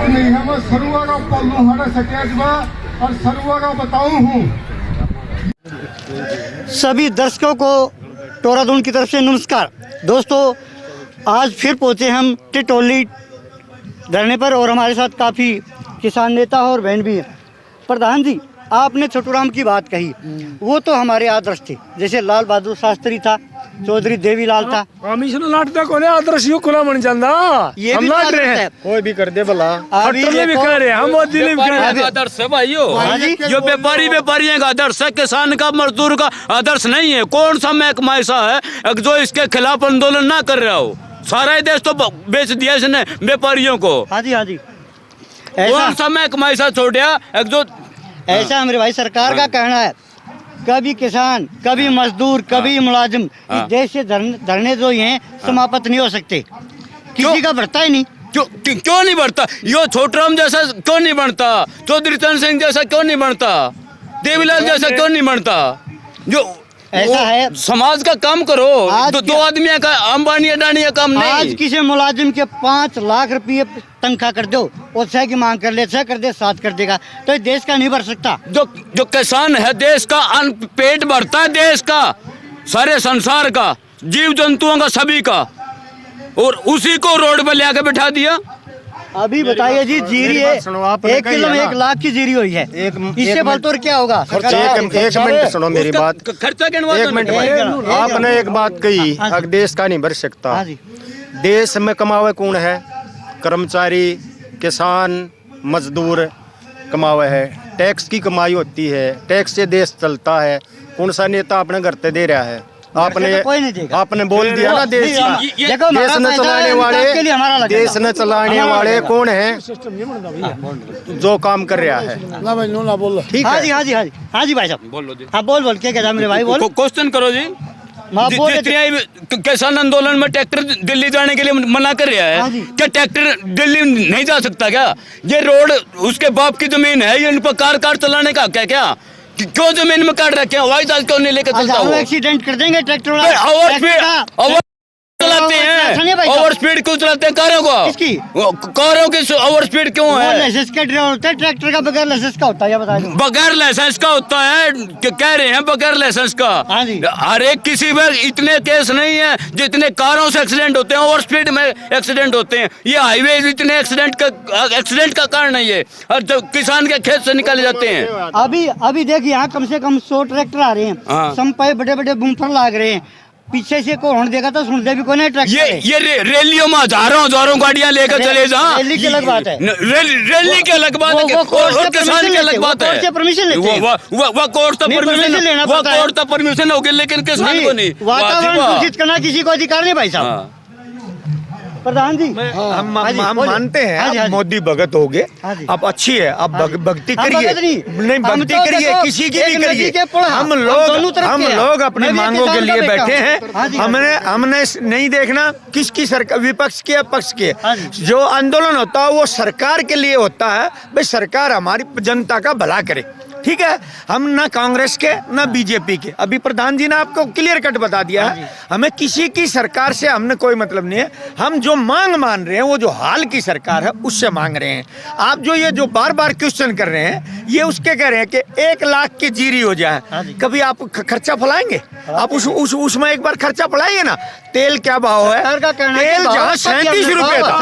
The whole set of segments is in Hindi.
नहीं है, मैं सरुआ का पल्लू हड़ा सटेज में और सरुआ का बताऊं हूँ। सभी दर्शकों को टोरादून की तरफ से नमस्कार। दोस्तों, आज फिर पहुंचे हम टिटोली धरने पर और हमारे साथ काफ़ी किसान नेता और बहन भी हैं। प्रधान जी, आपने छोटूराम की बात कही, वो तो हमारे आदर्श थे। जैसे लाल बहादुर शास्त्री था, चौधरी देवीलाल था। लाटता कोने आदर्श यो खुला मन जांदा। ये हम भी लाट आदर्श रहे है। हैं, कोई भी कर दे भला। अभी खट्टर भी कह रहे हैं, हम मोदी भी कह रहे हैं। आदर्श है भाइयों। हाँ जी। जो व्यापारियों का आदर्श है, किसान का मजदूर का आदर्श नहीं है। कौन सा महकमा ऐसा है जो इसके खिलाफ आंदोलन ना कर रहा हो? सारा ही देश तो बेच दिया इसने व्यापारियों को। हाँ जी, हाँ जी। कौन सा महकमा ऐसा छोड़ा जो ऐसा हमारे भाई सरकार का कहना है, कभी किसान, कभी मजदूर, कभी मुलाजिम इस देश से धरने जो हैं समाप्त नहीं हो सकते। किसी का बढ़ता ही नहीं। क्यों नहीं बढ़ता? यो छोटराम जैसा क्यों नहीं बनता? चौधरी चरण सिंह जैसा क्यों नहीं बनता? देवीलाल जैसा क्यों नहीं बनता? जो ऐसा है, समाज का काम करो। दो आदमी का अंबानी अडानी का काम नहीं। आज किसी मुलाजिम के 5 लाख रुपये तनख्वाह कर दो और 6 की मांग कर ले, 6 कर दे, 7 कर देगा, तो देश का नहीं बढ़ सकता। जो किसान है, देश का अन्न पेट भरता है, देश का, सारे संसार का, जीव जंतुओं का, सभी का, और उसी को रोड पर ले आके बिठा दिया। अभी बताइए जी, जीरी है 1 किलो में 1 लाख की जीरी हुई है। इससे बलतोड़ क्या होगा? एक मिनट सुनो मेरी बात। खर्चा गिनवा एक मिनट भाई, आपने एक बात कही, अगर देश का नहीं बढ़ सकता। हाँ जी। देश में कमावे कौन है? कर्मचारी, किसान, मजदूर कमावे है। टैक्स की कमाई होती है, टैक्स से देश चलता है। कौन सा नेता अपने घर पे दे रहा है? आपने बोल दिया ना, देश का देश न चलाने वाले, देश न चलाने वाले कौन है? जो काम कर रहा है। ठीक हाँ है। जी, हाँ जी, हाँ जी, हाँ जी भाई साहब बोलो जी। हाँ, बोल क्या कहता मेरे भाई, बोल। क्वेश्चन करो जी। किसान आंदोलन में ट्रैक्टर दिल्ली जाने के लिए मना कर रहा हाँ है, जी। क्या ट्रैक्टर दिल्ली नहीं जा सकता क्या? ये रोड उसके बाप की जमीन है, ये इन पर कार चलाने का क्या? क्यों जमीन में काट रखे हैं? हवाई जहाज क्यों नहीं लेकर चलता? एक्सीडेंट कर देंगे ट्रैक्टर चलाते हैं, ओवर स्पीड क्यों चलाते हैं कारों को? किसकी? कारों की ओवर स्पीड क्यों है? लाइसेंस का ड्राइवर होता है, ट्रैक्टर का बगैर लाइसेंस का होता है, बता दो। बगैर लाइसेंस का होता है, कह रहे हैं बगैर लाइसेंस का। हाँ जी। हर एक किसी में इतने केस नहीं है जितने कारों से एक्सीडेंट होते हैं, ओवर स्पीड में एक्सीडेंट होते हैं। ये हाईवे इतने एक्सीडेंट का कारण है ये, और जो किसान के खेत से निकाले जाते हैं। अभी देखिए, यहाँ कम से कम 100 ट्रैक्टर आ रहे हैं। हाँ। संपाई बड़े बूमफर लाग रहे हैं। पीछे से को हॉर्न देगा तो सुनते भी कौन है? ट्रैक्टर ये रैलियों में हजारों गाड़ियां लेकर चले जा। रैली की अलग बात है। रैली की अलग बात है, और किसान की अलग बात है। परमिशन लेते हैं। वो कोर्ट तो परमिशन होगी, लेकिन किसान को नहीं। वातावरण दूषित करना किसी को अधिकार नहीं भाई साहब। प्रधान जी, हम मानते हैं आप मोदी भगत हो गए, आप अच्छी है, आप भक्ति करिए, नहीं भक्ति करिए, किसी की भी करिए। हम लोग अपनी मांगों के लिए बैठे हैं। हमने नहीं देखना किसकी सरकार, विपक्ष के या पक्ष के। जो आंदोलन होता है वो सरकार के लिए होता है। भाई सरकार हमारी जनता का भला करे, ठीक है। हम ना कांग्रेस के ना बीजेपी के। अभी प्रधान जी ने आपको क्लियर कट बता दिया है, हमें किसी की सरकार से हमने कोई मतलब नहीं है। हम जो मांग मान रहे हैं वो जो हाल की सरकार है उससे मांग रहे हैं। आप जो ये जो बार बार क्वेश्चन कर रहे हैं, ये उसके कह रहे हैं कि 1 लाख की जीरी हो जाए। कभी आप खर्चा फैलाएंगे? आप उसमें एक बार खर्चा फैलाएंगे ना। तेल क्या भाव है? तेल जहाँ 37 रुपए था,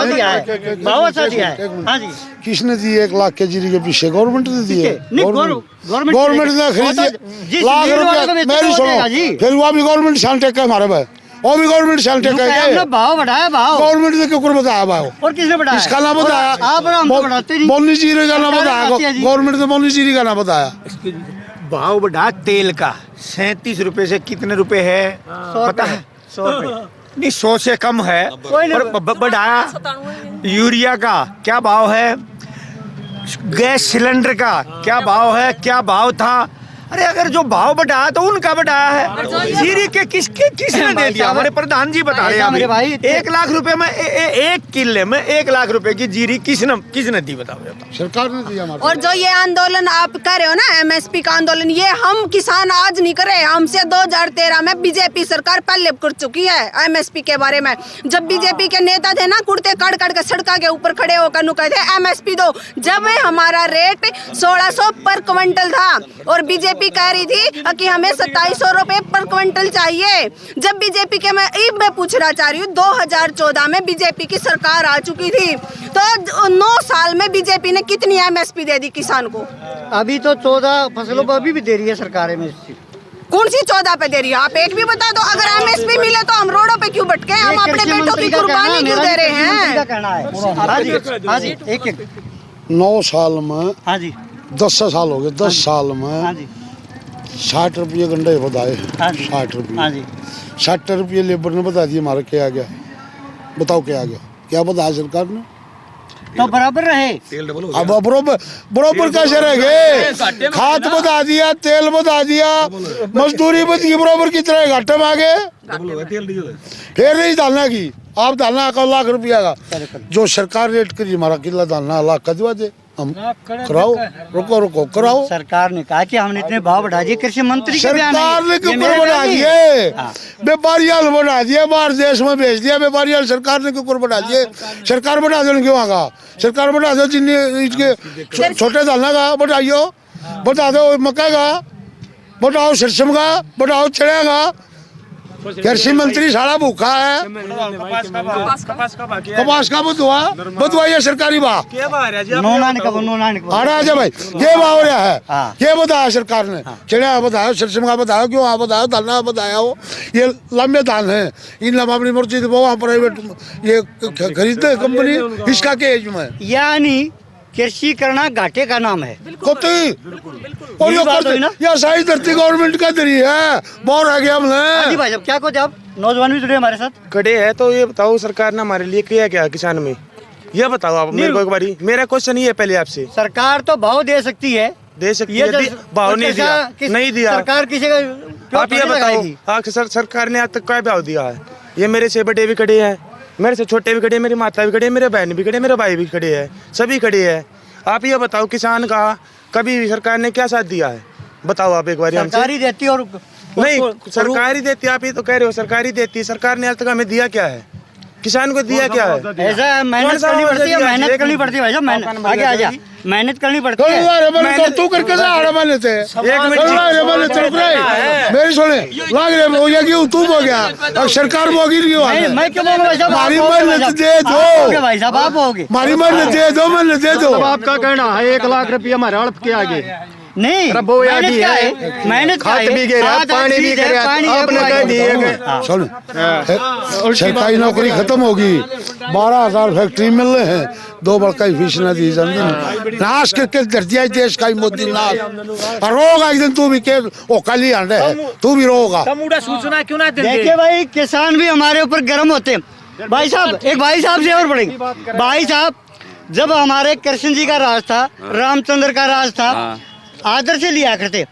किसने दी 1 लाख के जीरी के पीछे? गवर्नमेंट ने दी है। गवर्नमेंट ने खरीदी लाख रुपया। मेरी सुनो, फिर वो भी गवर्नमेंट शांति का हमारे भाई, वो भी गवर्नमेंट शांति का भाव बढ़ाया। भाव गवर्नमेंट ने क्यों बताया? भाव और किसने बढ़ाया? इसका नाम बताया, आप मोनी जीरी का नाम बताया। गवर्नमेंट ने मोनी जीरी का नाम बताया। भाव बढ़ा तेल का 37 रुपए से कितने रुपए है पता है? 100 रुपए नहीं, 100 से कम है, पर बढ़ाया। यूरिया का क्या भाव है? गैस सिलेंडर का क्या भाव है? क्या भाव था? अरे अगर जो भाव बढ़ाया तो उनका बढ़ाया है, जीरी के किसने दे दिया? हमारे प्रधान जी बता रहे हैं मेरे भाई, 1 लाख रुपए में एक किले में 1 लाख रुपए की जीरी किसने दी? बताओ। सरकार ने दिया हमारे। और जो ये आंदोलन आप कर रहे हो ना, एमएसपी का आंदोलन, ये हम किसान आज नहीं कर रहे, हमसे 2013 में बीजेपी सरकार पहले कर चुकी है एमएसपी के बारे में। जब बीजेपी के नेता थे ना, कुर्ते काट काट के सड़क के ऊपर खड़े होकर नु कहते एमएसपी दो। जब हमारा रेट 1600 पर क्विंटल था और बीजेपी कह रही थी कि हमें 2700 रुपए पर क्विंटल चाहिए। जब बीजेपी के मैं पूछना चाह रही हूँ, 2014 में बीजेपी की सरकार आ चुकी थी, तो 9 साल में बीजेपी ने कितनी एमएसपी दे दी किसान को? अभी तो 14 फसलों पर अभी भी दे रही है सरकार एमएसपी। कौन सी 14 पे दे रही है? आप एक भी बता दो। अगर एमएसपी मिले तो हम रोडों पे क्यों भटके? हम अपने बेटों की कुर्बानी क्यों दे रहे हैं? हाँ जी, एक 9 साल में, हाँ जी, 10 साल हो गए, 10 साल में हाँ जी, 60 रुपये गंडे बताए। हाँ जी, 60 रुपये, हाँ जी, 60 रुपये लेबर ने बता दिया। हमारा क्या आ गया? बताओ क्या आ गया? क्या बताया सरकार ने? तो बराबर रहे। अब बरोबर कैसे रह गए? खाद बता दिया, तेल बता दिया, मजदूरी बता बरोबर कितना घाटे में आ गए। फिर नहीं डालना की, आप डालना 1 लाख रुपया का जो सरकार रेट करी, हमारा किला डालना लाख का दिवा दे, हम कराओ। रुको कराओ। सरकार ने कहा कि हमने इतने भाव बढ़ा दिए, कृषि मंत्री के बयान है। सरकार ने ये क्यों मेरे बढ़ा बयान नहीं दिए? है। व्यापारियाल बढ़ा दिया, बाहर देश में भेज दिया व्यापारियाल। सरकार ने क्यों बढ़ा दिए? सरकार बढ़ा दो क्यों आगा? सरकार बढ़ा दो, जिन्हें इसके छोटे दाना का बढ़ाइयो, बढ़ा दो मक्का का, बढ़ाओ सरसों का, बढ़ाओ चढ़ा का। कृषि मंत्री सारा भूखा है। कपास का बदवा ये सरकारी भाव आ रहा है भाई, ये भाव हो रहा है। ये बताया सरकार ने, चढ़ा बताया, सरसों का बताया, क्यों आ बताया, दाना बताया हो। ये लंबे दान है, इन लंबा अपनी मर्जी वहाँ प्राइवेट ये खरीदते कंपनी, इसका के एज में यानी कृषि करना घाटे का नाम है। और ये सारी धरती गवर्नमेंट का दरी है, बहुत आ गया हमने। भाई साहब क्या कहते आप? नौजवान भी जुड़े हमारे साथ खड़े हैं, तो ये बताओ सरकार ने हमारे लिए किया क्या किसान में? ये बताओ आप मेरे को एक बारी। मेरा क्वेश्चन ये है पहले आपसे, सरकार तो भाव दे सकती है, दे सकती है, भाव नहीं दिया, नहीं दिया सरकार किसी का। आप ये बताओ, सरकार ने आज तक क्या भाव दिया है? ये मेरे से बड़े भी खड़े हैं, मेरे से छोटे भी खड़े, मेरी माता भी खड़े, मेरे बहन भी खड़े, मेरे भाई भी खड़े हैं, सभी खड़े हैं। आप ये बताओ किसान का कभी सरकार ने क्या साथ दिया है? बताओ आप एक बार। सरकारी देती और नहीं, सरकारी देती, आप ये तो कह रहे हो सरकारी देती, सरकार ने आज तक हमें दिया क्या है? किसान को दिया क्या है? ऐसा मेहनत करनी पड़ती है, मेहनत करनी पड़ती है भाई साहब, मेहनत आगे आ जा, मेहनत करनी पड़ती है। तू करके मेरी सुने लाग रहे क्यों तू हो गया और सरकार बोगी क्यों? मैं क्यों बोलूं भाई साहब? हमारी मेहनत दे दो भाई साहब, आप होगे, हमारी मेहनत दे दो, मेहनत दे दो। आपका कहना है 1 लाख रुपया हमारे हड़प के आगे नहीं, मेहनत क्या है? मेहनत खाद भी गिर रहा, पानी भी गिर रहा, आपने कह दिए। सुन, सरकारी नौकरी खत्म होगी, 12,000 फैक्ट्री मिल रहे हैं, 2 बड़का ही फीस न दी जमीन नाश करके धरती देश का ही मोदी नाश। और रोगा एक दिन तू भी के ओ कल ही आंडे है, तू भी रोगा। सूचना क्यों ना देखिए भाई, किसान भी हमारे ऊपर गर्म होते हैं भाई साहब। एक भाई साहब से और पढ़ेंगे भाई साहब, जब हमारे कृष्ण जी का राज था, रामचंद्र का राज था, आदर से लिया करते।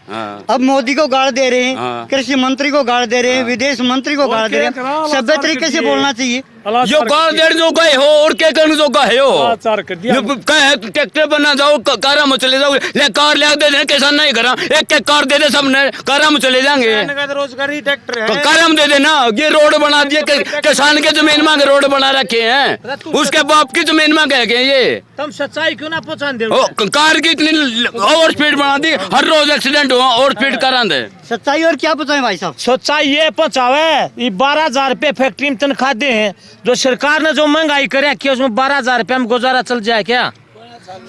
अब मोदी को गाड़ दे रहे हैं, कृषि मंत्री को गाड़ दे रहे हैं, विदेश मंत्री को गाड़ दे रहे हैं। सभ्य तरीके से बोलना चाहिए। जो गाड़ देर जो गए हो और क्या करने जो गए हो, कहे ट्रैक्टर बना जाओ, कारा में चले जाओ, ले कार ले दे दे, किसान नहीं करा, एक कार दे दे, सबने कारा में चले जाएंगे। रोजगारी ट्रैक्टर है, कारा में दे देना। ये रोड बना दिए, किसान के जमीन में रोड बना रखे हैं, उसके बाप की जमीन में कह गए। ये तुम सच्चाई क्यों ना पहचान दे? कार की इतनी ओवर स्पीड बना दी, हर रोज एक्सीडेंट हुआ, ओवर स्पीड करा दे। सच्चाई और क्या पता है भाई साहब? सच्चाई ये पहुँचावे, ये 12,000 रुपये फैक्ट्री में तनख्वाह दे हैं, जो सरकार ने जो महंगाई करे कि उसमें 12,000 रुपये में गुजारा चल जाए क्या?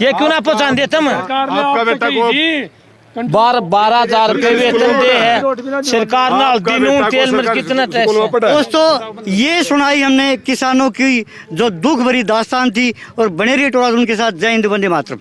ये क्यों ना पहचान दे? तुम आपका बेटा को 12,000 रुपये वेतन दे है सरकार ने, हल्दी नून तेल में कितना टैक्स है? दोस्तों ये सुनाई हमने किसानों की जो दुख भरी दास्तान थी, और बने रहिए टोला उनके साथ। जय हिंद, वंदे मातरम।